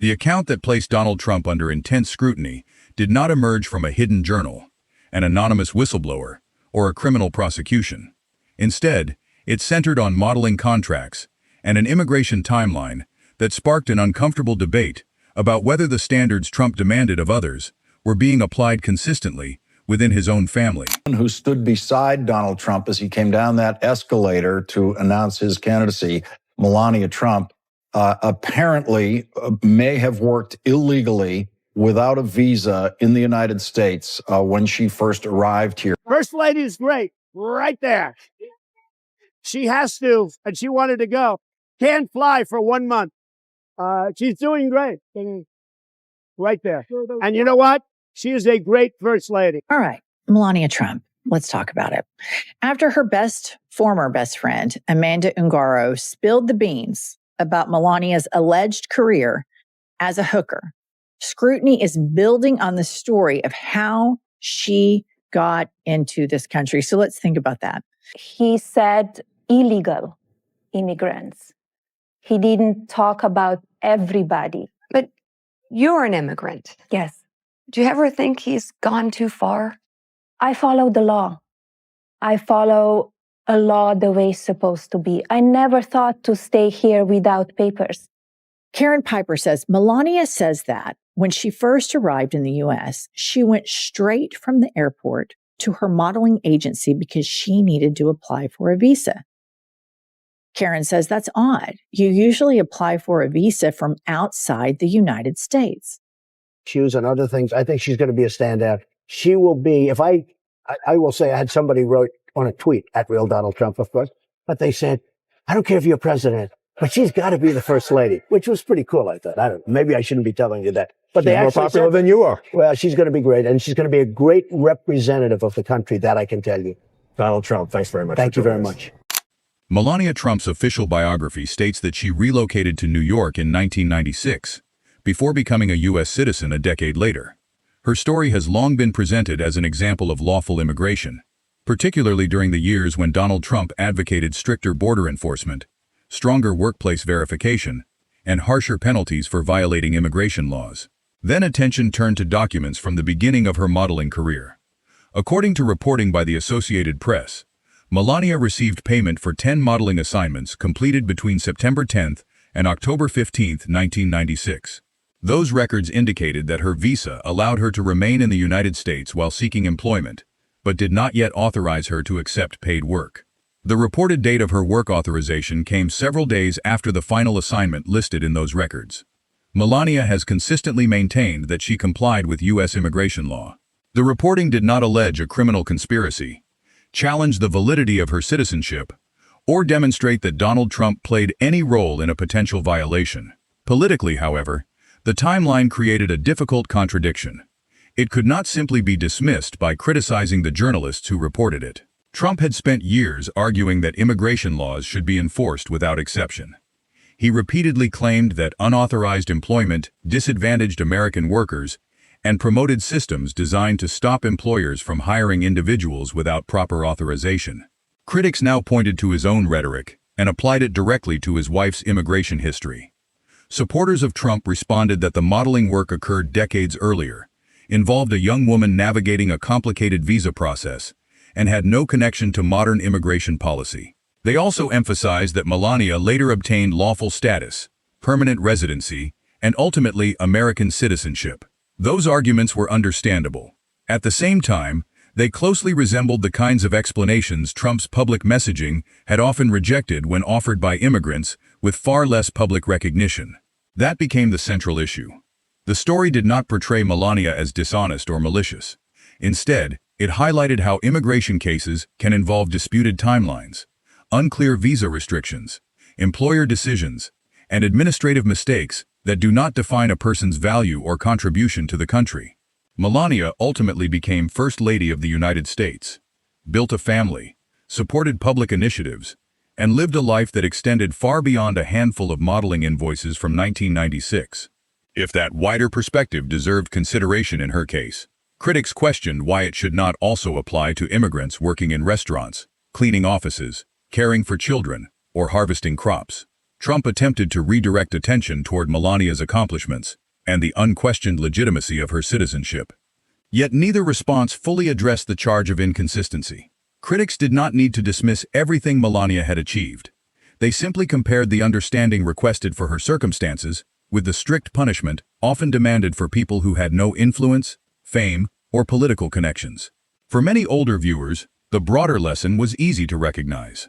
The account that placed Donald Trump under intense scrutiny did not emerge from a hidden journal, an anonymous whistleblower, or a criminal prosecution. Instead, it centered on modeling contracts and an immigration timeline that sparked an uncomfortable debate about whether the standards Trump demanded of others were being applied consistently within his own family. Who stood beside Donald Trump as he came down that escalator to announce his candidacy, Melania Trump, apparently may have worked illegally without a visa in the United States when she first arrived here. First Lady is great, right there. She has to, and she wanted to go. Can't fly for 1 month. She's doing great. Right there. And you know what? She is a great First Lady. All right, Melania Trump. Let's talk about it. After her former best friend, Amanda Ungaro, spilled the beans about Melania's alleged career as a hooker, scrutiny is building on the story of how she got into this country. So let's think about that. He said illegal immigrants. He didn't talk about everybody. But you're an immigrant. Yes. Do you ever think he's gone too far? I follow the law. I follow a law the way it's supposed to be. I never thought to stay here without papers. Karen Piper says Melania says that when she first arrived in the U.S., she went straight from the airport to her modeling agency because she needed to apply for a visa. Karen says that's odd. You usually apply for a visa from outside the United States. Shoes and other things. I think she's going to be a standout. She will be, if I will say, I had somebody wrote on a tweet, at Real Donald Trump, of course, but they said, I don't care if you're president, but she's got to be the First Lady, which was pretty cool, I thought. Maybe I shouldn't be telling you that. But she's more popular than you are. Well, she's going to be great, and she's going to be a great representative of the country, that I can tell you. Donald Trump, thanks very much. Thank you very much. Melania Trump's official biography states that she relocated to New York in 1996, before becoming a U.S. citizen a decade later. Her story has long been presented as an example of lawful immigration, particularly during the years when Donald Trump advocated stricter border enforcement, stronger workplace verification, and harsher penalties for violating immigration laws. Then attention turned to documents from the beginning of her modeling career. According to reporting by the Associated Press, Melania received payment for 10 modeling assignments completed between September 10 and October 15, 1996. Those records indicated that her visa allowed her to remain in the United States while seeking employment, but did not yet authorize her to accept paid work. The reported date of her work authorization came several days after the final assignment listed in those records. Melania has consistently maintained that she complied with U.S. immigration law. The reporting did not allege a criminal conspiracy, challenge the validity of her citizenship, or demonstrate that Donald Trump played any role in a potential violation. Politically, however, the timeline created a difficult contradiction. It could not simply be dismissed by criticizing the journalists who reported it. Trump had spent years arguing that immigration laws should be enforced without exception. He repeatedly claimed that unauthorized employment disadvantaged American workers and promoted systems designed to stop employers from hiring individuals without proper authorization. Critics now pointed to his own rhetoric and applied it directly to his wife's immigration history. Supporters of Trump responded that the modeling work occurred decades earlier, involved a young woman navigating a complicated visa process, and had no connection to modern immigration policy. They also emphasized that Melania later obtained lawful status, permanent residency, and ultimately American citizenship. Those arguments were understandable. At the same time, they closely resembled the kinds of explanations Trump's public messaging had often rejected when offered by immigrants with far less public recognition. That became the central issue. The story did not portray Melania as dishonest or malicious. Instead, it highlighted how immigration cases can involve disputed timelines, unclear visa restrictions, employer decisions, and administrative mistakes that do not define a person's value or contribution to the country. Melania ultimately became First Lady of the United States, built a family, supported public initiatives, and lived a life that extended far beyond a handful of modeling invoices from 1996. If that wider perspective deserved consideration in her case, critics questioned why it should not also apply to immigrants working in restaurants, cleaning offices, caring for children, or harvesting crops. Trump attempted to redirect attention toward Melania's accomplishments and the unquestioned legitimacy of her citizenship. Yet neither response fully addressed the charge of inconsistency. Critics did not need to dismiss everything Melania had achieved. They simply compared the understanding requested for her circumstances with the strict punishment often demanded for people who had no influence, fame, or political connections. For many older viewers, the broader lesson was easy to recognize.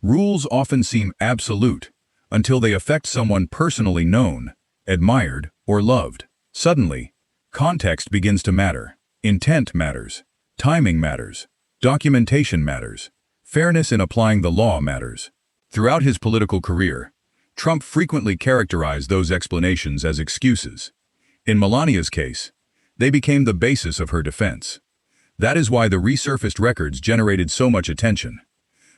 Rules often seem absolute until they affect someone personally known, admired, or loved. Suddenly, context begins to matter. Intent matters. Timing matters. Documentation matters. Fairness in applying the law matters. Throughout his political career, Trump frequently characterized those explanations as excuses. In Melania's case, they became the basis of her defense. That is why the resurfaced records generated so much attention.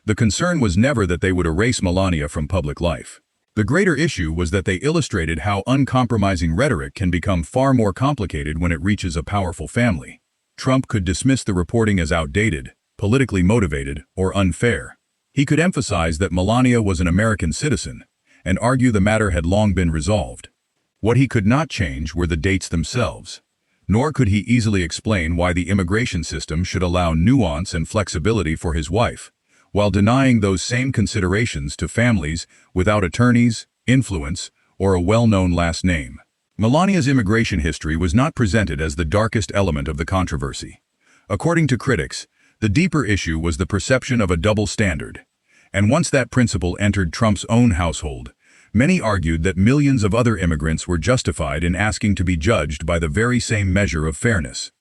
The concern was never that they would erase Melania from public life. The greater issue was that they illustrated how uncompromising rhetoric can become far more complicated when it reaches a powerful family. Trump could dismiss the reporting as outdated, politically motivated, or unfair. He could emphasize that Melania was an American citizen and argue the matter had long been resolved. What he could not change were the dates themselves, nor could he easily explain why the immigration system should allow nuance and flexibility for his wife, while denying those same considerations to families without attorneys, influence, or a well-known last name. Melania's immigration history was not presented as the darkest element of the controversy. According to critics, the deeper issue was the perception of a double standard. And once that principle entered Trump's own household, many argued that millions of other immigrants were justified in asking to be judged by the very same measure of fairness.